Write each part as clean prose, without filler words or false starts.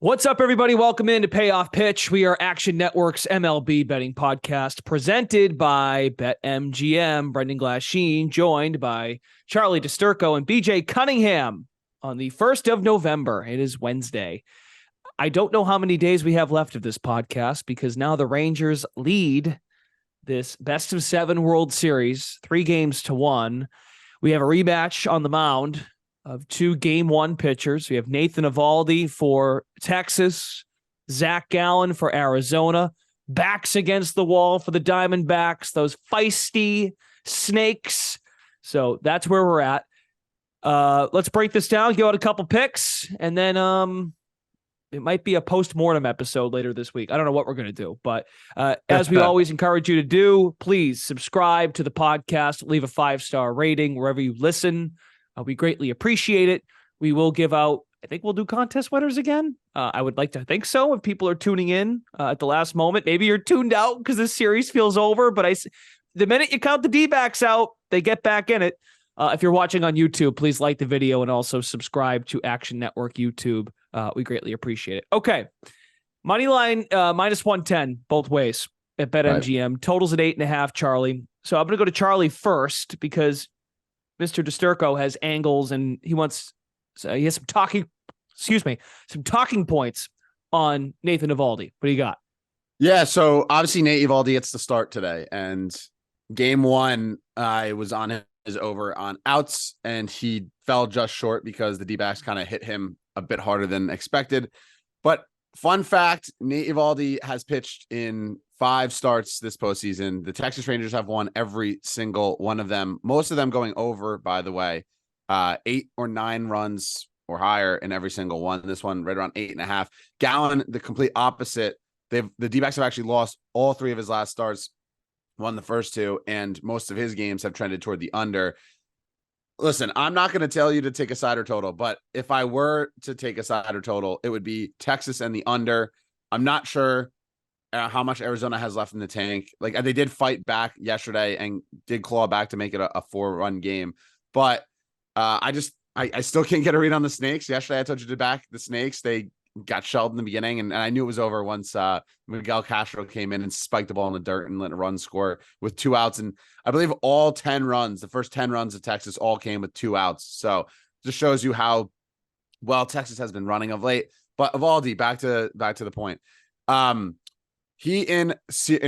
What's up, everybody? Welcome in to Payoff Pitch. We are Action Network's MLB betting podcast presented by BetMGM. Brendan Glasheen, joined by Charlie DeSturco and BJ Cunningham on the 1st of November. It is Wednesday. I don't know how many days we have left of this podcast because now the Rangers lead this best of 7 World Series, 3-1. We have a rematch on the mound of 2 Game 1 pitchers. We have Nathan Eovaldi for Texas, Zach Gallen for Arizona, backs against the wall for the Diamondbacks, those feisty snakes. So that's where we're at. Let's break this down, give out a couple picks, and then it might be a post-mortem episode later this week. I don't know what we're going to do, but as we always encourage you to do, please subscribe to the podcast, leave a 5-star rating wherever you listen. We greatly appreciate it. We will give out, I think we'll do contest winners again. I would like to think so. If people are tuning in at the last moment, maybe you're tuned out because this series feels over. But the minute you count the D-backs out, they get back in it. If you're watching on YouTube, please like the video and also subscribe to Action Network YouTube. We greatly appreciate it. Okay. Money line minus 110 both ways at BetMGM. Right. Totals at 8.5, Charlie. So I'm going to go to Charlie first because Mr. DeSturco has angles and he has some talking points on Nathan Eovaldi. What do you got? Yeah, so obviously Nate Eovaldi gets the start today, and Game 1, I was on his over on outs, and he fell just short because the D-backs kind of hit him a bit harder than expected. But fun fact, Nate Eovaldi has pitched in 5 starts this postseason. The Texas Rangers have won every single one of them. Most of them going over, by the way, 8 or 9 runs or higher in every single one. This one right around 8.5. Gallen, the complete opposite. The D-backs have actually lost all 3 of his last starts, won the first 2, and most of his games have trended toward the under. Listen, I'm not going to tell you to take a side or total, but if I were to take a side or total, it would be Texas and the under. I'm not sure how much Arizona has left in the tank. Like, they did fight back yesterday and did claw back to make it a 4-run game. But I still can't get a read on the Snakes. Yesterday, I told you to back the Snakes. They got shelled in the beginning, and I knew it was over once Miguel Castro came in and spiked the ball in the dirt and let a run score with 2 outs. And I believe all 10 runs, the first 10 runs of Texas, all came with 2 outs. So just shows you how well Texas has been running of late. But Eovaldi, back to the point. He in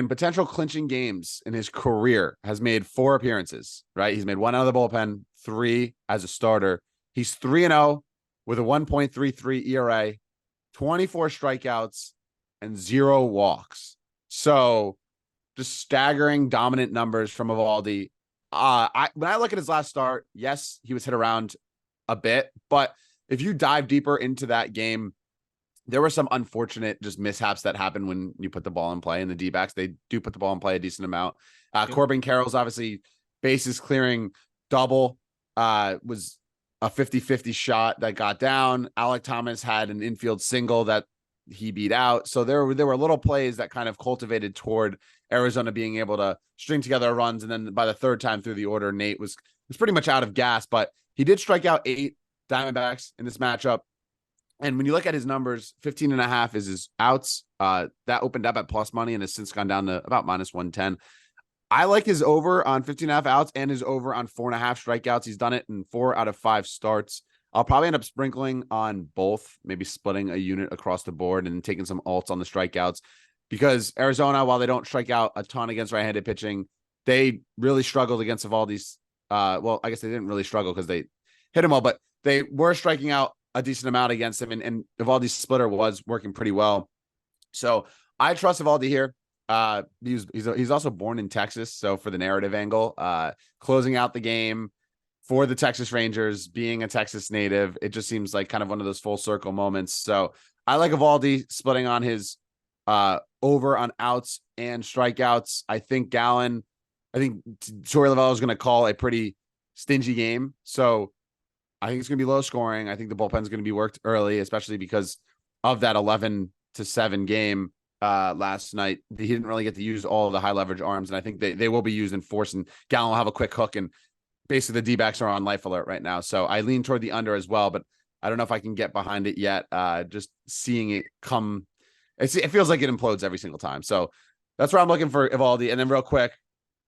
potential clinching games in his career has made 4 appearances, right? He's made 1 out of the bullpen, 3 as a starter. He's 3-0 with a 1.33 ERA, 24 strikeouts, and 0 walks. So just staggering dominant numbers from Eovaldi. When I look at his last start, yes, he was hit around a bit, but if you dive deeper into that game, there were some unfortunate just mishaps that happen when you put the ball in play, and the D-backs, they do put the ball in play a decent amount. Corbin Carroll's obviously bases clearing double was a 50-50 shot that got down. Alek Thomas had an infield single that he beat out. So there were little plays that kind of cultivated toward Arizona being able to string together runs. And then by the 3rd time through the order, Nate was pretty much out of gas, but he did strike out 8 Diamondbacks in this matchup. And when you look at his numbers, 15.5 is his outs. That opened up at plus money and has since gone down to about minus 110. I like his over on 15.5 outs and his over on 4.5 strikeouts. He's done it in 4 out of 5 starts. I'll probably end up sprinkling on both, maybe splitting a unit across the board and taking some alts on the strikeouts, because Arizona, while they don't strike out a ton against right-handed pitching, they really struggled against Eovaldi's. Well, I guess they didn't really struggle because they hit him all, but they were striking out a decent amount against him, and Eovaldi's splitter was working pretty well. So I trust Eovaldi here. He's also born in Texas, so for the narrative angle, closing out the game for the Texas Rangers, being a Texas native, it just seems like kind of one of those full circle moments. So I like Eovaldi splitting on his over on outs and strikeouts. I think Torey Lovullo is going to call a pretty stingy game, so I think it's going to be low scoring. I think the bullpen is going to be worked early, especially because of that 11-7 game last night. He didn't really get to use all of the high leverage arms, and I think they will be used in force, and Gallen will have a quick hook, and basically the D-backs are on life alert right now. So I lean toward the under as well, but I don't know if I can get behind it yet. Just seeing it come, it feels like it implodes every single time. So that's where I'm looking for Evaldi. And then real quick,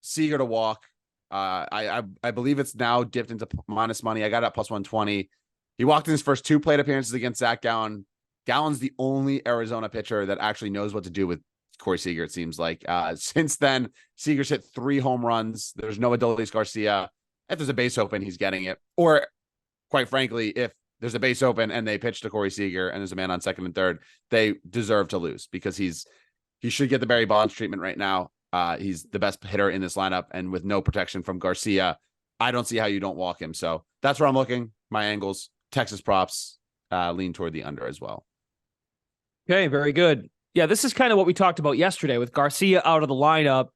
Seager to walk. I believe it's now dipped into minus money. I got it at plus 120. He walked in his first 2 plate appearances against Zach Gallen. Gallen's the only Arizona pitcher that actually knows what to do with Corey Seager, it seems like. Since then, Seager's hit 3 home runs. There's no Adolis Garcia. If there's a base open, he's getting it. Or, quite frankly, if there's a base open and they pitch to Corey Seager and there's a man on second and third, they deserve to lose because he should get the Barry Bonds treatment right now. He's the best hitter in this lineup, and with no protection from Garcia, I don't see how you don't walk him. So that's where I'm looking. My angles, Texas props, lean toward the under as well. Okay, very good. Yeah, this is kind of what we talked about yesterday with Garcia out of the lineup.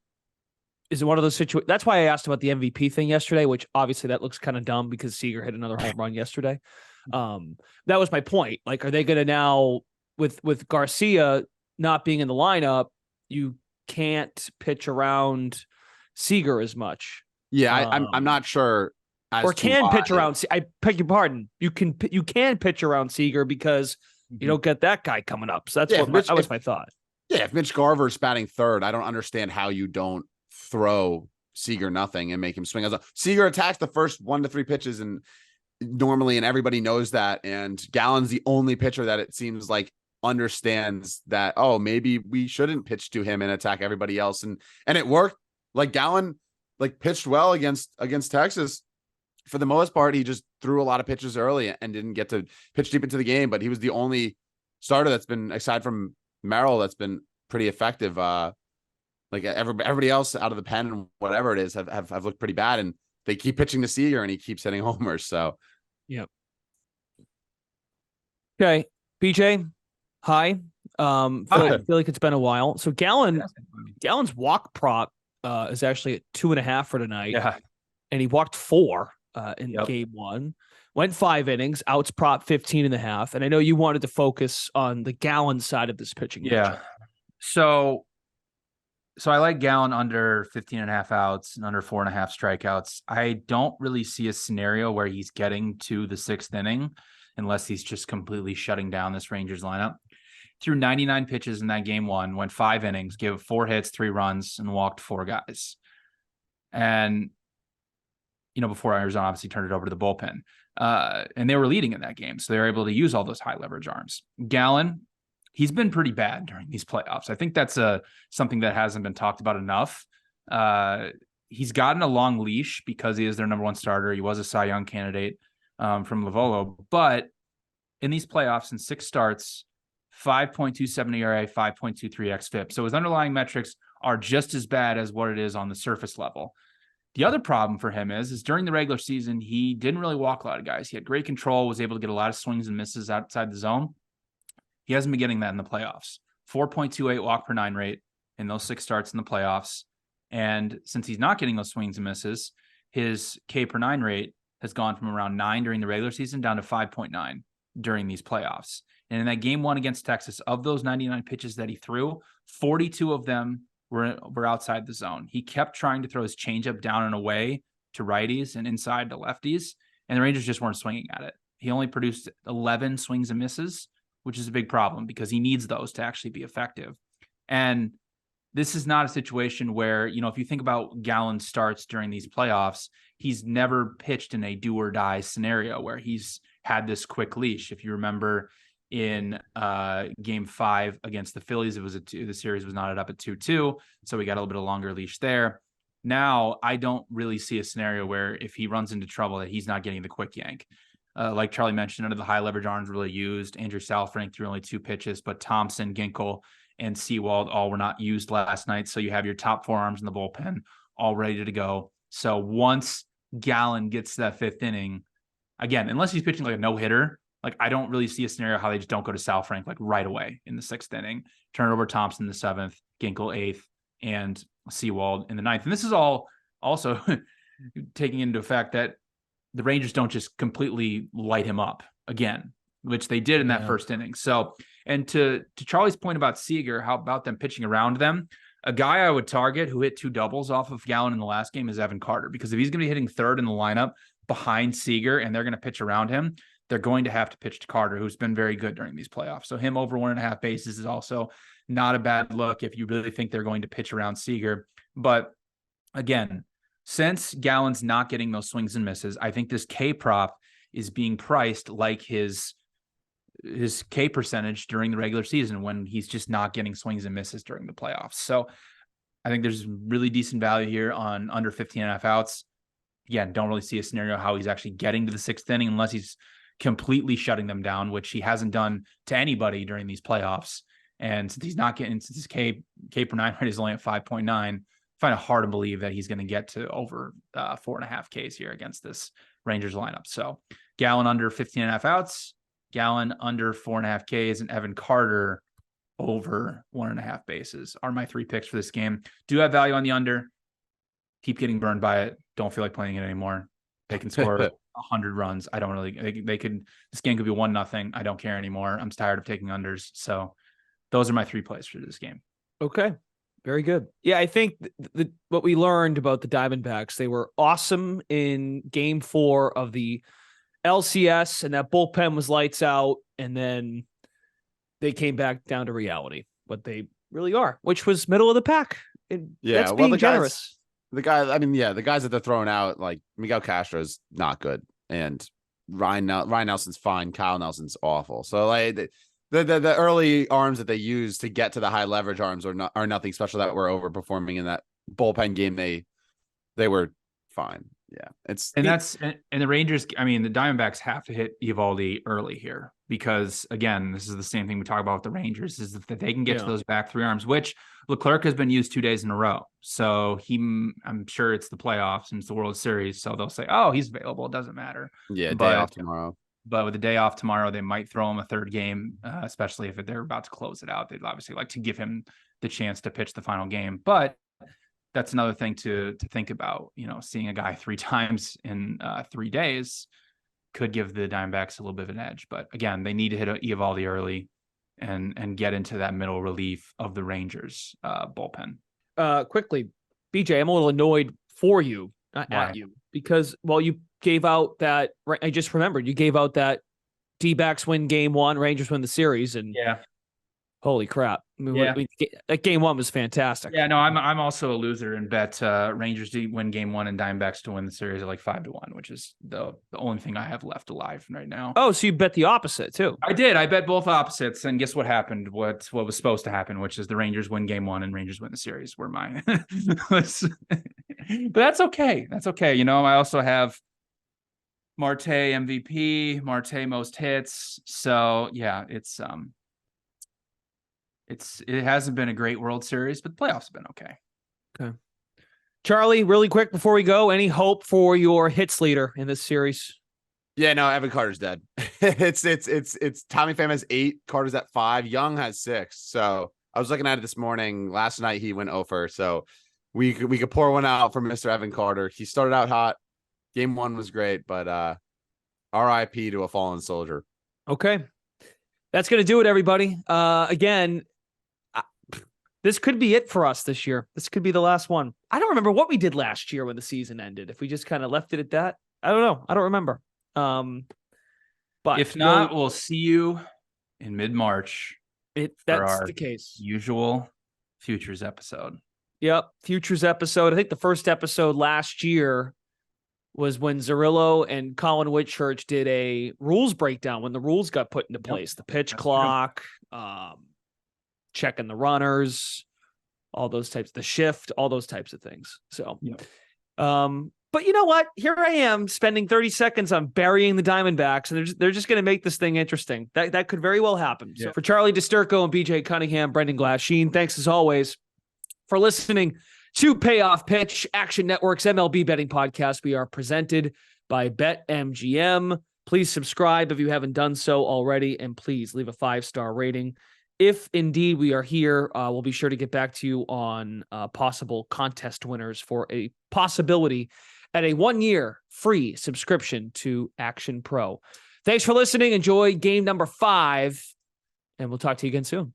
Is it one of those situations? That's why I asked about the MVP thing yesterday, which obviously that looks kind of dumb because Seager hit another home run yesterday. That was my point. Like, are they going to now, with Garcia not being in the lineup, you can't pitch around Seager as much? Yeah, I'm not sure. Or can pitch around. I beg your pardon. You can pitch around Seager because you don't get that guy coming up. So that's that was my thought. Yeah, if Mitch Garver's batting third, I don't understand how you don't throw Seager nothing and make him swing. Seager attacks the first 1 to 3 pitches and normally, and everybody knows that. And Gallen's the only pitcher that it seems like understands that, oh, maybe we shouldn't pitch to him and attack everybody else. And it worked. Like Gallen pitched well against Texas. For the most part, he just threw a lot of pitches early and didn't get to pitch deep into the game, but he was the only starter that's been, aside from Merrill, that's been pretty effective. Everybody else out of the pen and whatever it is have looked pretty bad, and they keep pitching to Seager and he keeps hitting homers. So, yep. Okay. BJ, hi. I feel like it's been a while. So Gallen's walk prop is actually at 2.5 for tonight. Yeah. And he walked 4 in game 1. Went 5 innings, outs prop 15.5. And I know you wanted to focus on the Gallen side of this pitching. Yeah. So I like Gallen under 15.5 outs and under 4.5 strikeouts. I don't really see a scenario where he's getting to the 6th inning unless he's just completely shutting down this Rangers lineup. Threw 99 pitches in that game 1, went 5 innings, gave 4 hits, 3 runs, and walked 4 guys. And, before Arizona obviously turned it over to the bullpen. And they were leading in that game, so they were able to use all those high leverage arms. Gallen, he's been pretty bad during these playoffs. I think that's something that hasn't been talked about enough. He's gotten a long leash because he is their number 1 starter. He was a Cy Young candidate from Livolo, but in these playoffs, in 6 starts, 5.27 ERA, 5.23 xFIP. So his underlying metrics are just as bad as what it is on the surface level. The other problem for him is during the regular season, he didn't really walk a lot of guys. He had great control, was able to get a lot of swings and misses outside the zone. He hasn't been getting that in the playoffs. 4.28 walk per 9 rate in those 6 starts in the playoffs. And since he's not getting those swings and misses, his K per 9 rate has gone from around 9 during the regular season down to 5.9 during these playoffs. And in that game 1 against Texas, of those 99 pitches that he threw, 42 of them were outside the zone. He kept trying to throw his changeup down and away to righties and inside to lefties, and the Rangers just weren't swinging at it. He only produced 11 swings and misses, which is a big problem because he needs those to actually be effective. And this is not a situation where, if you think about Gallen starts during these playoffs, he's never pitched in a do or die scenario where he's had this quick leash. If you remember in game 5 against the Phillies, the series was knotted up at 2-2. So we got a little bit of longer leash there. Now, I don't really see a scenario where if he runs into trouble that he's not getting the quick yank. Like Charlie mentioned, under the high leverage arms really used. Andrew Saalfrank threw only 2 pitches, but Thompson, Ginkel, and Seawald all were not used last night. So you have your top 4 arms in the bullpen all ready to go. So once Gallen gets to that 5th inning, again, unless he's pitching like a no-hitter, I don't really see a scenario how they just don't go to Saalfrank right away in the 6th inning. Turn it over Thompson in the 7th, Ginkel 8th, and Seawald in the 9th. And this is all also taking into effect that the Rangers don't just completely light him up again, which they did in that first inning. So, and to Charlie's point about Seager, how about them pitching around them? A guy I would target who hit 2 doubles off of Gallen in the last game is Evan Carter, because if he's going to be hitting 3rd in the lineup behind Seager and they're going to pitch around him, they're going to have to pitch to Carter, who's been very good during these playoffs. So him over 1.5 bases is also not a bad look if you really think they're going to pitch around Seager. But again, since Gallen's not getting those swings and misses, I think this K prop is being priced like his K percentage during the regular season when he's just not getting swings and misses during the playoffs. So I think there's really decent value here on under 15.5 outs. Again, don't really see a scenario how he's actually getting to the 6th inning unless he's completely shutting them down, which he hasn't done to anybody during these playoffs. And since he's not getting, since his K per 9 rate is only at 5.9, I find it hard to believe that he's going to get to over 4.5 Ks here against this Rangers lineup. So Gallen under 15.5 outs, Gallen under 4.5 Ks, and Evan Carter over 1.5 bases are my 3 picks for this game. Do have value on the under. Keep getting burned by it. Don't feel like playing it anymore. They can score 100 runs. I don't really, they could, this game could be 1-0. I don't care anymore. I'm tired of taking unders. So those are my 3 plays for this game. Okay. Very good. Yeah, I think what we learned about the Diamondbacks, they were awesome in game 4 of the LCS, and that bullpen was lights out, and then they came back down to reality, what they really are, which was middle of the pack. That's being generous. The guys that they're throwing out, like Miguel Castro's not good, and Ryan Nelson's fine. Kyle Nelson's awful. So like the early arms that they use to get to the high leverage arms are nothing special that were overperforming in that bullpen game. They were fine. Yeah, and the Rangers. I mean, the Diamondbacks have to hit Eovaldi early here because again, this is the same thing we talk about with the Rangers is that they can get to those back 3 arms, which Leclerc has been used 2 days in a row. So I'm sure it's the playoffs and it's the World Series. So they'll say, oh, he's available. It doesn't matter. Yeah. Day off tomorrow. But with the day off tomorrow, they might throw him a 3rd game, especially if they're about to close it out. They'd obviously like to give him the chance to pitch the final game. But that's another thing to think about. You know, seeing a guy 3 times in 3 days could give the Diamondbacks a little bit of an edge. But again, they need to hit Eovaldi early and get into that middle relief of the Rangers bullpen. Quickly, BJ, I'm a little annoyed for you, not at you, because you gave out that. I just remembered you gave out that D-backs win game 1, Rangers win the series, and holy crap! I mean, that game 1 was fantastic. Yeah, no, I'm also a loser and bet Rangers to win game 1 and Diamondbacks to win the series at like 5-1, which is the only thing I have left alive right now. Oh, so you bet the opposite too? I did. I bet both opposites, and guess what happened? What was supposed to happen, which is the Rangers win game 1 and Rangers win the series. Were mine, but that's okay. That's okay. You know, I also have Marte MVP, Marte most hits. So yeah, it hasn't been a great World Series, but the playoffs have been okay. Okay. Charlie, really quick before we go, any hope for your hits leader in this series? Yeah, no, Evan Carter's dead. It's Tommy Pham has 8, Carter's at 5, Young has 6. So I was looking at it this morning. Last night he went 0-for. So we could pour one out for Mr. Evan Carter. He started out hot. Game 1 was great, but RIP to a fallen soldier. Okay. That's going to do it, everybody. Again, this could be it for us this year. This could be the last one. I don't remember what we did last year when the season ended. If we just kind of left it at that, I don't know. I don't remember. But if not, we'll see you in mid-March. That's the case. Usual Futures episode. Yep. Futures episode. I think the first episode last year was when Zerillo and Colin Whitchurch did a rules breakdown when the rules got put into place. The pitch clock, checking the runners, all those types, the shift, all those types of things. So, but you know what? Here I am spending 30 seconds on burying the Diamondbacks, and they're just going to make this thing interesting. That could very well happen. Yeah. So for Charlie Disturco and BJ Cunningham, Brendan Glasheen, thanks as always for listening to Payoff Pitch, Action Network's MLB betting podcast. We are presented by BetMGM. Please subscribe if you haven't done so already, and please leave a 5-star rating. If indeed we are here, we'll be sure to get back to you on possible contest winners for a possibility at a 1-year free subscription to Action Pro. Thanks for listening. Enjoy game number 5, and we'll talk to you again soon.